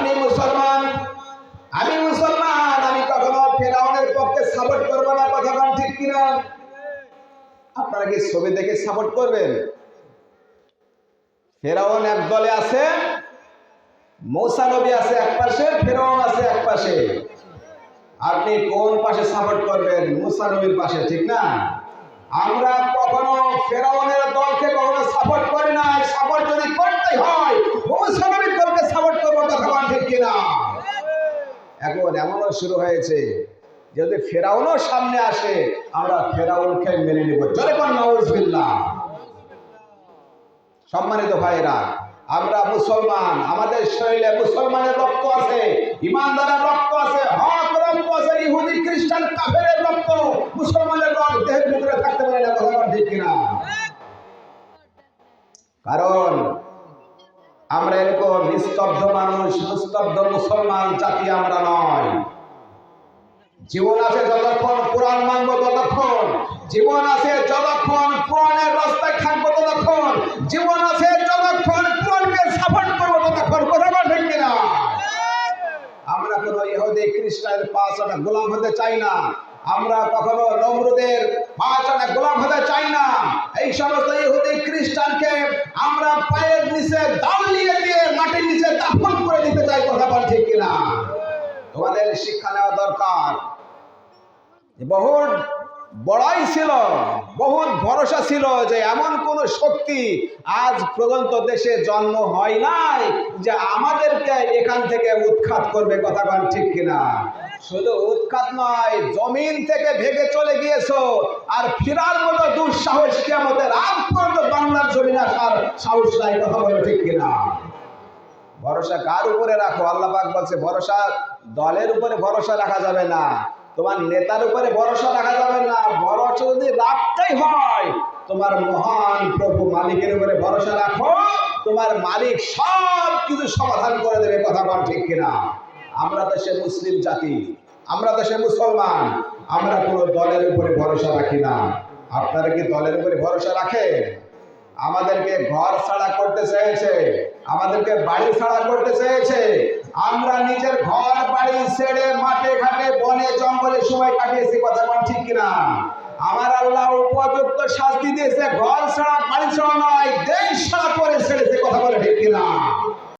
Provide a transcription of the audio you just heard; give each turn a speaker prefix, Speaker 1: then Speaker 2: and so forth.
Speaker 1: আপনি মুসলমান, আমি মুসলমান, আমি কখনো ফেরাউনের পক্ষে সাপোর্ট করবো না, কথা বলেন ঠিক কিনা? আপনারা কি ছবি দেখে সাপোর্ট করবেন? ফেরাউন এক দলে আছে, মূসা নবী আছে এক পাশে, ফেরাউন আছে এক পাশে। আপনি কোন পাশে সাপোর্ট করবেন? মূসা নবীর পাশে, ঠিক না? আমরা কখনো ফেরাউনের দলকে কখনো সাপোর্ট করি না। সাপোর্ট যদি করতে হয় মূসা নবীর দলকে সাপোর্ট করবো, কথা বলেন ঠিক কিনা? এখন এমনও শুরু হয়েছে, যদি ফেরাউনও সামনে আসে আমরা ফেরাউনকে মেনে নেব। জোরে কোন নাউজুবিল্লাহ। সম্মানিত ভাইরা, আমরা মুসলমান, আমাদের শরীরে মুসলমানের রক্ত আছে, ইমানদারের রক্ত আছে, হক রক্ত আছে। ইহুদি খ্রিস্টান কাফেরের রক্ত মুসলমানের রক্ত দেহের ভিতরে থাকতে পারে না, কথা বলেন ঠিক কিনা? কারণ আমরা এরকম নিস্তব্ধ মানুষ, নিস্তব্ধ মুসলমান জাতি আমরা নয়। জীবন আছে যতক্ষণ কোরআন মানব, ততক্ষণ জীবন আছে, যতক্ষণ কোরআনের রাস্তায় থাকবো ততক্ষণ জীবন আছে, যতক্ষণ কোরআনকে সাপোর্ট করবো ততক্ষণ, কথা বলেন ঠিক কিনা? আমরা কোনো ইহুদি খ্রিস্টানের পাঁচটা গোলাম হতে চাই না। আমরা কখনো নমরুদের পাঁচটা গোলাম হতে চাই না। এই সমস্ত ইহুদি খ্রিস্টানকে আমরা পায়ের নিচে দাঁড়িয়ে দিয়ে মাটির নিচে দাফন করে দিতে চাই, কথা বলেন ঠিক কিনা? তোমাদের শিক্ষা নেওয়া দরকার। বহুত বড়াই ছিল, বহুত ভরসা ছিল যে এমন কোন শক্তি আজ পর্যন্ত দেশে জন্ম হয় নাই যে আমাদেরকে এখান থেকে উৎখাত করবে, কথা বলেন ঠিক কিনা? শুধু উৎখাত নয়, জমিন থেকে ভেঙে চলে গিয়েছো, আর ফিরার মতো দুঃসাহস কিয়ামতের আগ পর্যন্ত বাংলার জমিন আসার সাহস নাই, কথা বলেন ঠিক কিনা? ভরসা কার উপরে রাখো? আল্লাহ পাক বলছে ভরসা দলের উপরে ভরসা রাখা যাবে না, তোমার নেতার উপরে ভরসা রাখা যাবে না। ভরসা যদি রাখতেই হয় তোমার মহান প্রভু মালিকের উপরে ভরসা রাখো, তোমার মালিক সব কিছু সমাধান করে দেবে, কথা বল ঠিক কিনা? আমরা দেশে মুসলিম জাতি, আমরা দেশে মুসলমান, আমরা কোনো দলের উপরে ভরসা রাখি না। আপনারা কি দলের উপরে ভরসা রাখেন? আমাদেরকে ঘর ছাড়া করতে চেয়েছে, আমাদেরকে বাড়ি ছাড়া করতে চেয়েছে। আমরা নিজের ঘর বাড়ি ছেড়ে মাঠে ঘাটে বনে জঙ্গলে সময় কাটিয়েছি, কথা বলেন ঠিক কিনা? আমার আল্লাহ উপযুক্ত শাস্তি দিয়েছে, ঘর ছাড়া বাড়ি ছাড়া নয়, দেশ ছাড়া করে ছেড়েছে, কথা বলে ঠিক কিনা?